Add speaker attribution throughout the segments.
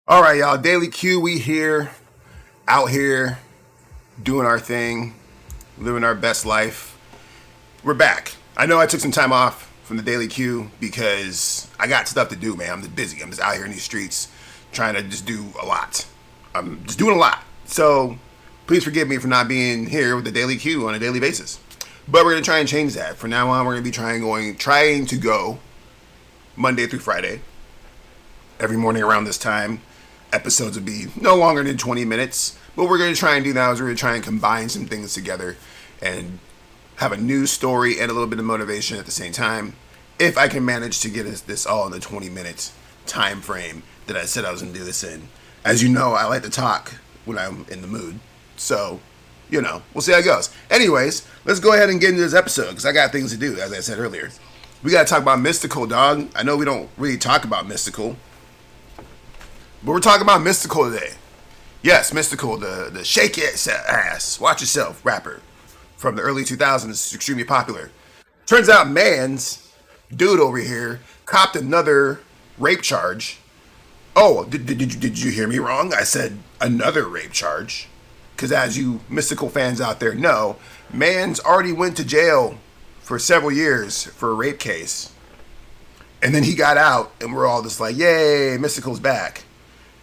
Speaker 1: All right, y'all. Daily Q, we here, out here, doing our thing, living our best life. We're back. I know I took some time off from the Daily Q because I got stuff to do, man. I'm just busy. I'm just out here in these streets trying to just do a lot. I'm just doing a lot. So please forgive me for not being here with the Daily Q on a daily basis. But we're gonna try and change that. From now on, we're gonna be trying to go Monday through Friday, every morning around this time. Episodes would be no longer than 20 minutes. What we're going to try and do now is we're going to try and combine some things together and have a news story and a little bit of motivation at the same time. If I can manage to get this all in the 20-minute time frame that I said I was going to do this in. As you know, I like to talk when I'm in the mood. So, we'll see how it goes. Anyways, let's go ahead and get into this episode because I got things to do, as I said earlier. We got to talk about Mystikal, dog. I know we don't really talk about Mystikal, but we're talking about Mystikal today. Yes, Mystikal, the shake it ass, watch yourself rapper from the early 2000s, extremely popular. Turns out man's dude over here copped another rape charge. Oh, did you hear me wrong? I said another rape charge. Because as you Mystikal fans out there know, man's already went to jail for several years for a rape case. And then he got out and we're all just like, yay, Mystikal's back.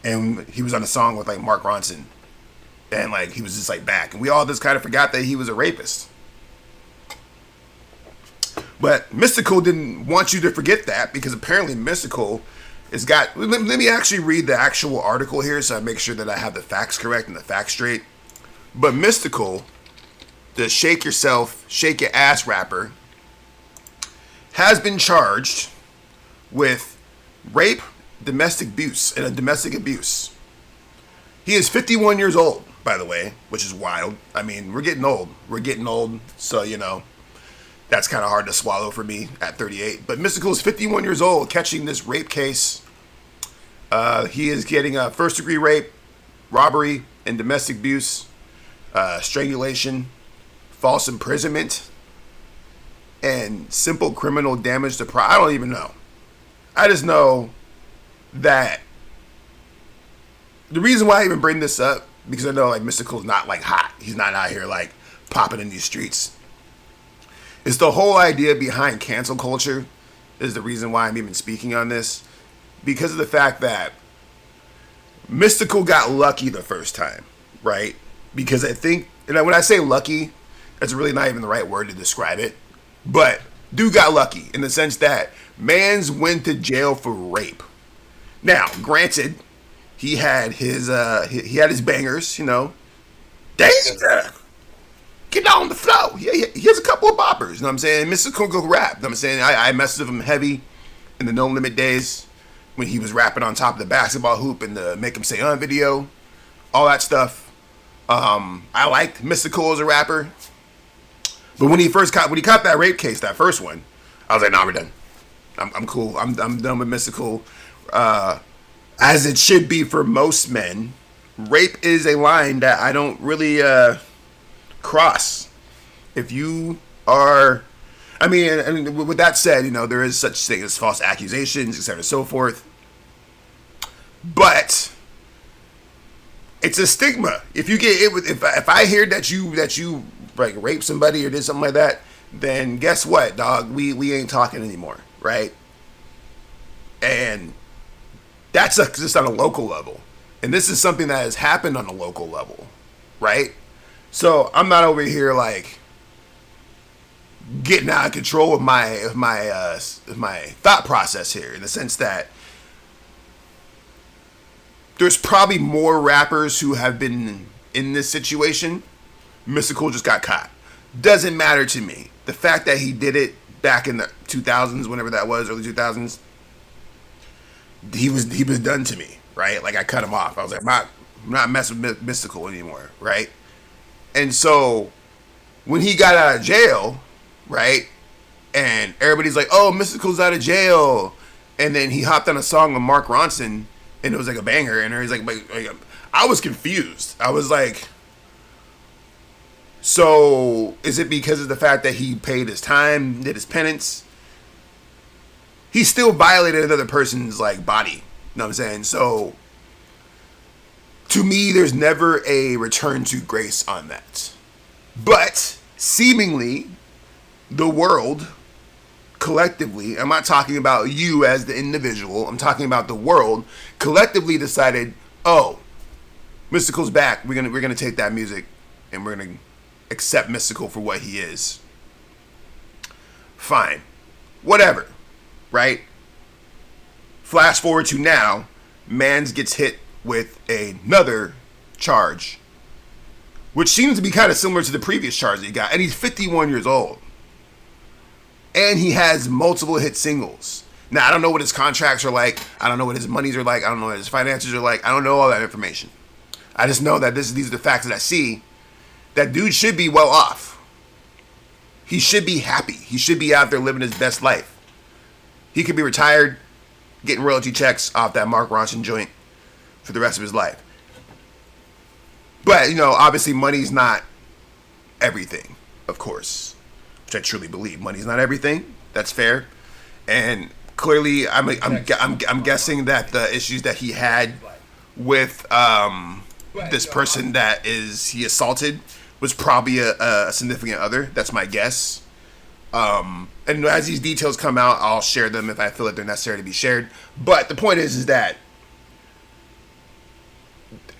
Speaker 1: And he was on a song with like Mark Ronson. And like he was just like back. And we all just kind of forgot that he was a rapist. But Mystikal didn't want you to forget that because apparently Mystikal has got... Let me actually read the actual article here so I make sure that I have the facts correct and the facts straight. But Mystikal, the shake yourself, shake your ass rapper, has been charged with rape, domestic abuse. He is 51 years old, by the way, which is wild. I mean, we're getting old. So, that's kind of hard to swallow for me at 38. But Mystikal is 51 years old, catching this rape case. He is getting a first-degree rape, robbery, and domestic abuse, strangulation, false imprisonment, and simple criminal damage to property. I don't even know. I just know that the reason why I even bring this up, because I know like Mystikal is not like hot. He's not out here like popping in these streets. It's the whole idea behind cancel culture is the reason why I'm even speaking on this. Because of the fact that Mystikal got lucky the first time, right? Because I think, and when I say lucky, that's really not even the right word to describe it. But dude got lucky in the sense that man's went to jail for rape. Now, granted, he had his bangers, Danger! Get on the floor. He has a couple of boppers, you know what I'm saying? Mystikal go rap, you know what I'm saying? I messed with him heavy in the No Limit days when he was rapping on top of the basketball hoop in the Make Him Say video. All that stuff. I liked Mystikal as a rapper. But when he caught that rape case, that first one, I was like, nah, we're done. I'm cool. I'm done with Mystikal. As it should be for most men, rape is a line that I don't really cross. If you are, and with that said, there is such thing as false accusations, etc., and so forth. But it's a stigma. If you get it with, if I hear that you like rape somebody or did something like that, then guess what, dog? We ain't talking anymore, right? And that's just on a local level. And this is something that has happened on a local level, right? So I'm not over here like getting out of control of my thought process here, in the sense that there's probably more rappers who have been in this situation. Mystikal just got caught. Doesn't matter to me. The fact that he did it back in the 2000s, whenever that was, early 2000s, he was done to me, right? Like I cut him off. I was like, I'm not messing with Mystikal anymore, right? And so when he got out of jail, right, and everybody's like, oh, Mystikal's out of jail, and then he hopped on a song with Mark Ronson, and it was like a banger, and he's like, I was confused. I was like, so is it because of the fact that he paid his time, did his penance? He still violated another person's like body. You know what I'm saying? So To me, there's never a return to grace on that. But seemingly, the world collectively, I'm not talking about you as the individual, I'm talking about the world, collectively decided, oh, Mystikal's back. We're gonna take that music and we're gonna accept Mystikal for what he is. Fine. Whatever. Right? Flash forward to now, Mans gets hit with another charge, which seems to be kind of similar to the previous charge that he got. And he's 51 years old. And he has multiple hit singles. Now, I don't know what his contracts are like. I don't know what his monies are like. I don't know what his finances are like. I don't know all that information. I just know that these are the facts that I see. That dude should be well off. He should be happy. He should be out there living his best life. He could be retired, getting royalty checks off that Mark Ronson joint for the rest of his life. But, obviously money's not everything, of course. Which I truly believe. Money's not everything. That's fair. And clearly, I'm guessing that the issues that he had with this person that he assaulted was probably a significant other. That's my guess. And as these details come out, I'll share them if I feel like they're necessary to be shared. But the point is that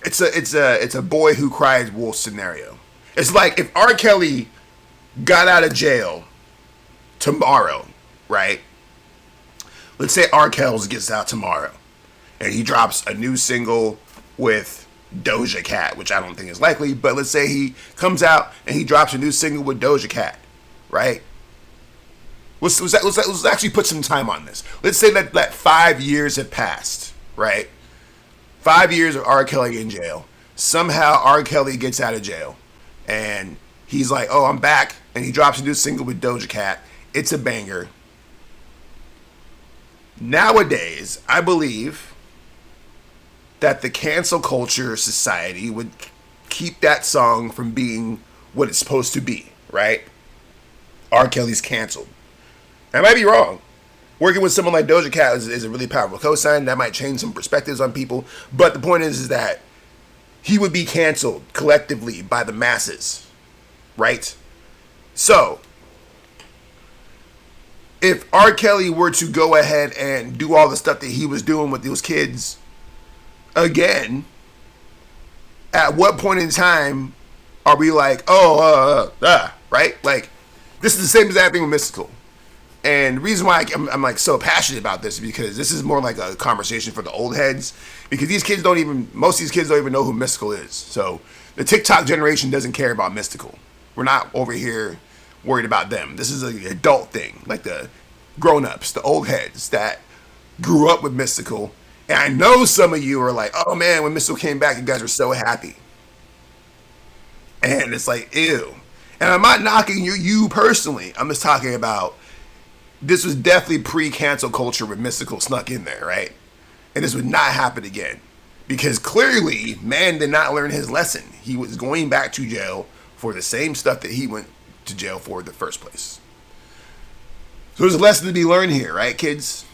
Speaker 1: it's a boy who cries wolf scenario. It's like if R. Kelly got out of jail tomorrow, right? Let's say R. Kelly gets out tomorrow and he drops a new single with Doja Cat, which I don't think is likely, but let's say he comes out and he drops a new single with Doja Cat, right? Let's actually put some time on this. Let's say that 5 years have passed, right? 5 years of R. Kelly in jail. Somehow R. Kelly gets out of jail and he's like, oh, I'm back. And he drops a new single with Doja Cat. It's a banger. Nowadays, I believe that the cancel culture society would keep that song from being what it's supposed to be, right? R. Kelly's canceled. I might be wrong. Working with someone like Doja Cat is a really powerful cosign. That might change some perspectives on people. But the point is that he would be canceled collectively by the masses, right? So, if R. Kelly were to go ahead and do all the stuff that he was doing with those kids again, at what point in time are we like, right? Like, this is the same exact thing with Mystikal. And the reason why I'm like so passionate about this is because this is more like a conversation for the old heads. Because most of these kids don't even know who Mystikal is. So, the TikTok generation doesn't care about Mystikal. We're not over here worried about them. This is an adult thing, like the grown-ups, the old heads that grew up with Mystikal. And I know some of you are like, oh man, when Mystikal came back, you guys were so happy. And it's like, ew. And I'm not knocking you personally. I'm just talking about this was definitely pre-cancel culture when Mystikal snuck in there, right? And this would not happen again. Because clearly, man did not learn his lesson. He was going back to jail for the same stuff that he went to jail for in the first place. So there's a lesson to be learned here, right, kids?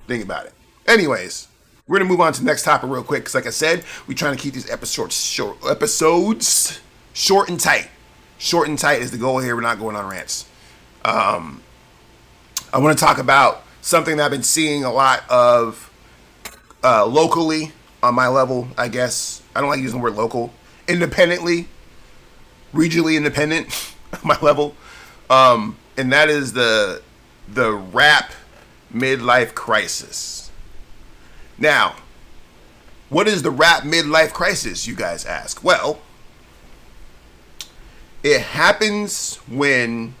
Speaker 1: Think about it. Anyways, we're going to move on to the next topic real quick because, like I said, we're trying to keep these episodes short and tight. Short and tight is the goal here. We're not going on rants. I want to talk about something that I've been seeing a lot of locally on my level, I guess. I don't like using the word local. Independently, regionally independent on my level. And that is the rap midlife crisis. Now, what is the rap midlife crisis, you guys ask? Well, it happens when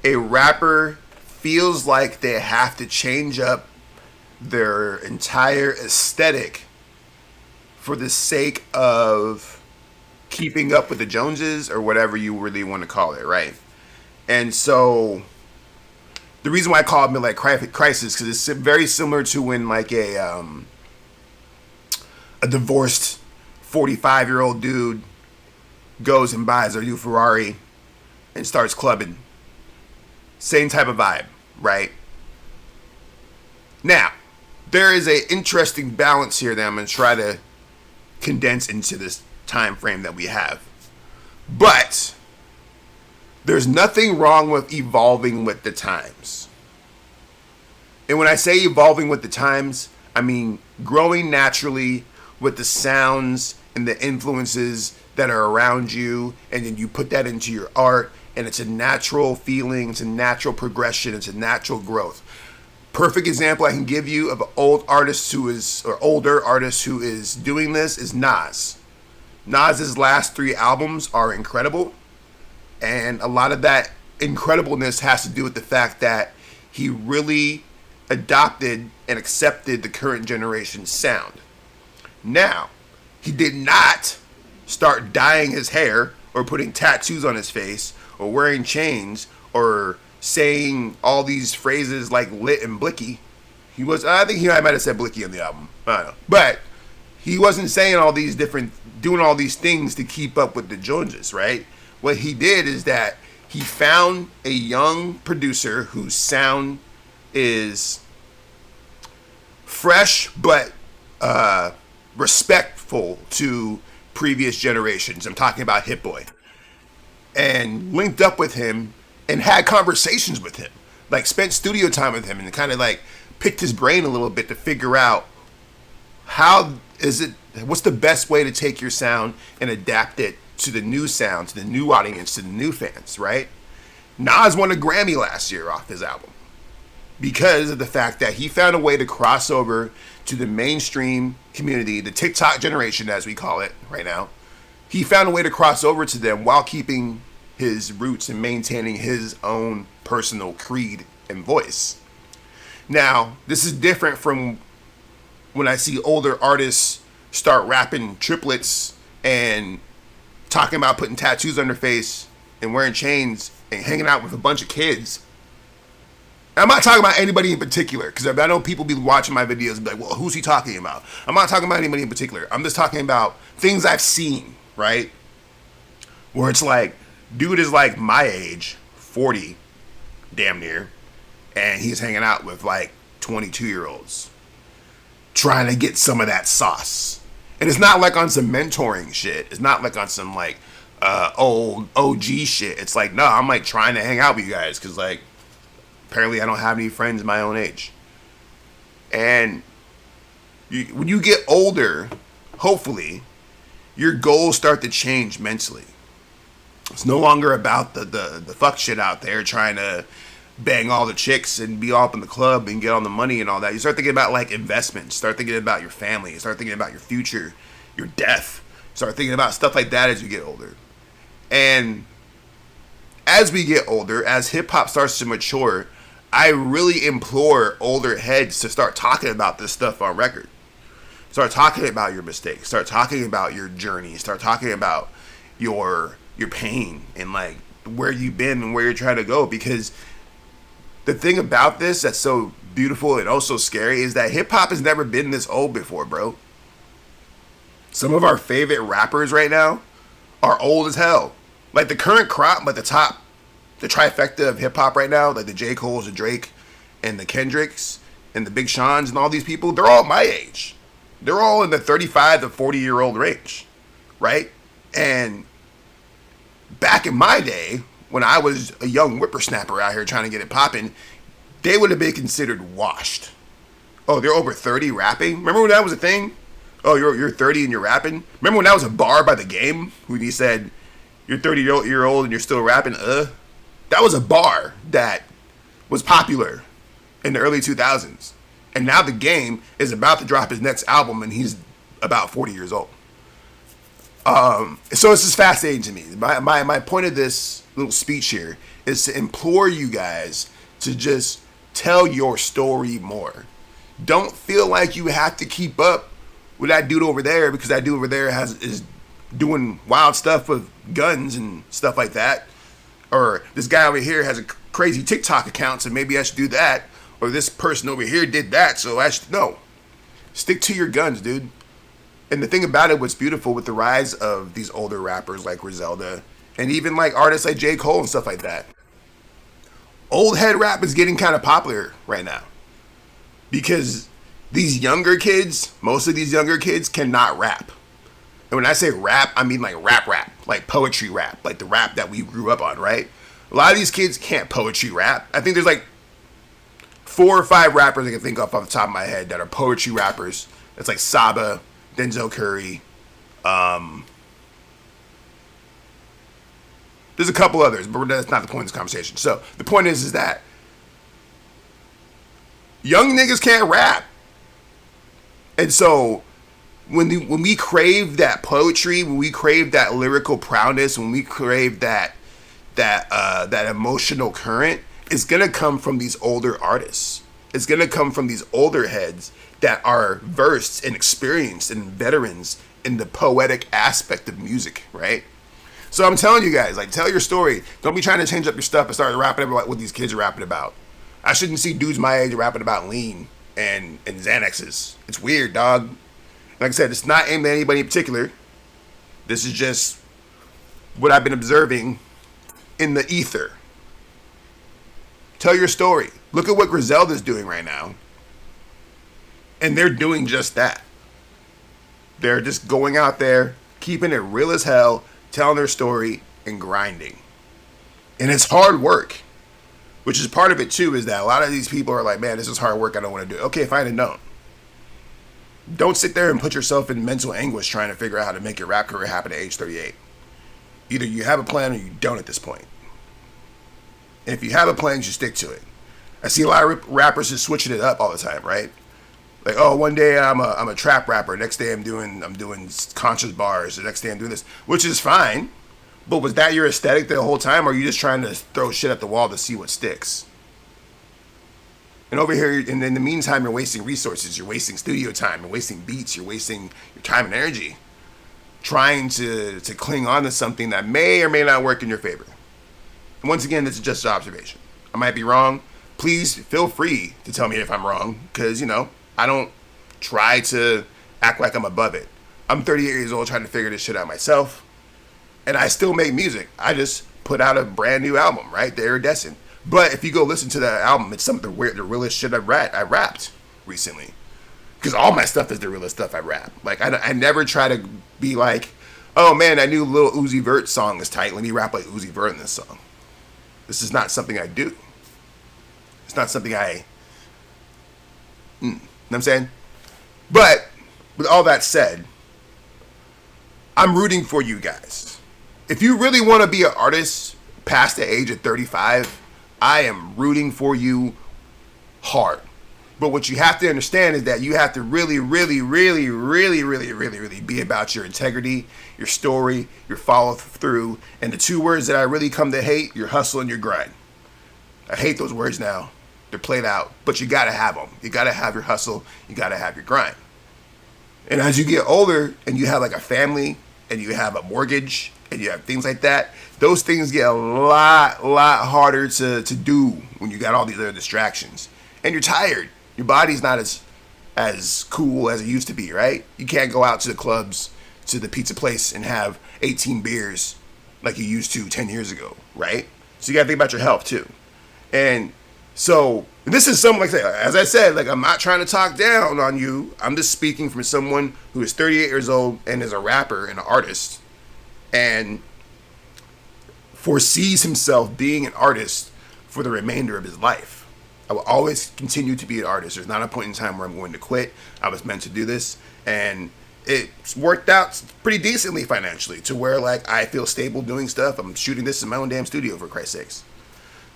Speaker 1: a rapper feels like they have to change up their entire aesthetic for the sake of keeping up with the Joneses or whatever you really want to call it, right? And so the reason why I call it midlife crisis because it's very similar to when like a divorced 45-year-old dude goes and buys a new Ferrari and starts clubbing. Same type of vibe, right? Now, there is an interesting balance here that I'm going to try to condensed into this time frame that we have. But there's nothing wrong with evolving with the times. And when I say evolving with the times, I mean growing naturally with the sounds and the influences that are around you, and then you put that into your art, and it's a natural feeling, it's a natural progression, it's a natural growth. Perfect example I can give you of an older artist who is doing this is Nas. Nas's last 3 albums are incredible, and a lot of that incredibleness has to do with the fact that he really adopted and accepted the current generation's sound. Now, he did not start dyeing his hair or putting tattoos on his face or wearing chains or saying all these phrases like lit and blicky. I think I might have said blicky on the album. I don't know. But he wasn't saying doing all these things to keep up with the Joneses, right? What he did is that he found a young producer whose sound is fresh but respectful to previous generations. I'm talking about Hit Boy. And linked up with him and had conversations with him. Like spent studio time with him and kind of like picked his brain a little bit to figure out what's the best way to take your sound and adapt it to the new sound, to the new audience, to the new fans, right? Nas won a Grammy last year off his album because of the fact that he found a way to cross over to the mainstream community, the TikTok generation as we call it right now. He found a way to cross over to them while keeping his roots and maintaining his own personal creed and voice. Now, this is different from when I see older artists start rapping triplets and talking about putting tattoos on their face and wearing chains and hanging out with a bunch of kids. I'm not talking about anybody in particular, because I know people be watching my videos and be like, well, who's he talking about? I'm not talking about anybody in particular. I'm just talking about things I've seen, right? Where it's like, dude is like my age, 40, damn near, and he's hanging out with like 22-year-olds trying to get some of that sauce. And it's not like on some mentoring shit. It's not like on some like old OG shit. It's like, no, I'm like trying to hang out with you guys because like apparently I don't have any friends my own age. And when you get older, hopefully, your goals start to change mentally. It's no longer about the fuck shit out there trying to bang all the chicks and be all up in the club and get all the money and all that. You start thinking about like investments. Start thinking about your family. Start thinking about your future, your death. Start thinking about stuff like that as you get older. And as we get older, as hip hop starts to mature, I really implore older heads to start talking about this stuff on record. Start talking about your mistakes. Start talking about your journey. Start talking about your pain and like where you've been and where you're trying to go. Because the thing about this that's so beautiful and also scary is that hip hop has never been this old before, bro. Some of our favorite rappers right now are old as hell. Like the current crop, like the trifecta of hip hop right now, like the J. Cole's, the Drake, and the Kendricks, and the Big Sean's, and all these people, they're all my age. They're all in the 35 to 40-year-old range, right? And back in my day, when I was a young whippersnapper out here trying to get it popping, they would have been considered washed. Oh, they're over 30 rapping? Remember when that was a thing? Oh, you're 30 and you're rapping? Remember when that was a bar by the Game? When he said, you're 30-year-old and you're still rapping? That was a bar that was popular in the early 2000s. And now the Game is about to drop his next album and he's about 40 years old. So it's just fascinating to me. My point of this little speech here is to implore you guys to just tell your story more. Don't feel like you have to keep up with that dude over there because that dude over there is doing wild stuff with guns and stuff like that. Or this guy over here has a crazy TikTok account, so maybe I should do that. Or this person over here did that, so I should. No. Stick to your guns, dude. And the thing about it, what's beautiful with the rise of these older rappers like Griselda, and even like artists like J. Cole and stuff like that, old head rap is getting kind of popular right now. Because these younger kids, most of these younger kids cannot rap. And when I say rap, I mean like rap, like poetry rap, like the rap that we grew up on, right? A lot of these kids can't poetry rap. I think there's like 4 or 5 rappers I can think of off the top of my head that are poetry rappers. It's like Saba, Denzel Curry. There's a couple others, but that's not the point of this conversation. So the point is that young niggas can't rap. And so when we crave that poetry, when we crave that lyrical prowess, when we crave that emotional current, it's gonna come from these older artists. It's gonna come from these older heads that are versed and experienced and veterans in the poetic aspect of music, right? So I'm telling you guys, like, tell your story. Don't be trying to change up your stuff and start rapping about what these kids are rapping about. I shouldn't see dudes my age rapping about lean and Xanaxes. It's weird, dog. Like I said, it's not aimed at anybody in particular. This is just what I've been observing in the ether. Tell your story. Look at what Griselda's doing right now. And they're doing just that. They're just going out there, keeping it real as hell, telling their story, and grinding. And it's hard work. Which is part of it too, is that a lot of these people are like, man, this is hard work, I don't want to do it. Okay, fine and don't. Don't sit there and put yourself in mental anguish trying to figure out how to make your rap career happen at age 38. Either you have a plan or you don't at this point. And if you have a plan, you should stick to it. I see a lot of rappers just switching it up all the time, right? Like, oh, one day I'm a trap rapper, next day I'm doing conscious bars, the next day I'm doing this, which is fine. But was that your aesthetic the whole time, or are you just trying to throw shit at the wall to see what sticks? And over here, and in the meantime, you're wasting resources, you're wasting studio time, you're wasting beats, you're wasting your time and energy, trying to cling on to something that may or may not work in your favor. And once again, this is just an observation. I might be wrong. Please feel free to tell me if I'm wrong, because, you know, I don't try to act like I'm above it. I'm 38 years old trying to figure this shit out myself. And I still make music. I just put out a brand new album, right? The Iridescent. But if you go listen to that album, it's some of the realest shit I rapped recently. Because all my stuff is the realest stuff I rap. Like, I never try to be like, oh man, that new Lil Uzi Vert song is tight. Let me rap like Uzi Vert in this song. This is not something I do. It's not something you know what I'm saying? But with all that said, I'm rooting for you guys. If you really want to be an artist past the age of 35, I am rooting for you hard. But what you have to understand is that you have to really be about your integrity, your story, your follow through, and the 2 words that I really come to hate, your hustle and your grind. I hate those words now. They're played out, but you gotta have them. You gotta have your hustle. You gotta have your grind. And as you get older and you have like a family and you have a mortgage and you have things like that, those things get a lot harder to do when you got all these other distractions. And you're tired. Your body's not as cool as it used to be, right? You can't go out to the clubs, to the pizza place and have 18 beers like you used to 10 years ago, right? So you gotta think about your health too. And so this is something like that. As I said, like, I'm not trying to talk down on you. I'm just speaking from someone who is 38 years old and is a rapper and an artist and foresees himself being an artist for the remainder of his life. I will always continue to be an artist. There's not a point in time where I'm going to quit. I was meant to do this, and it's worked out pretty decently financially to where, like, I feel stable doing stuff. I'm shooting this in my own damn studio, for Christ's sakes.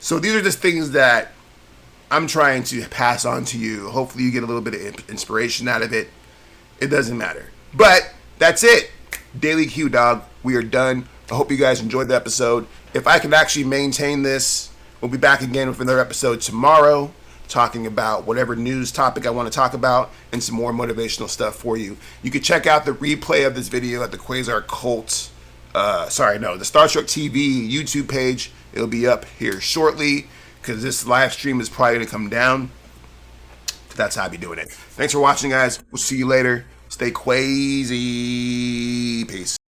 Speaker 1: So these are just things that I'm trying to pass on to you. Hopefully you get a little bit of inspiration out of it. It doesn't matter. But that's it. Daily Q, dog. We are done. I hope you guys enjoyed the episode. If I can actually maintain this, we'll be back again with another episode tomorrow, talking about whatever news topic I want to talk about and some more motivational stuff for you. You can check out the replay of this video at the Quasar Cult, the Star Trek TV YouTube page. It'll be up here shortly because this live stream is probably going to come down. That's how I'll be doing it. Thanks for watching, guys. We'll see you later. Stay crazy. Peace.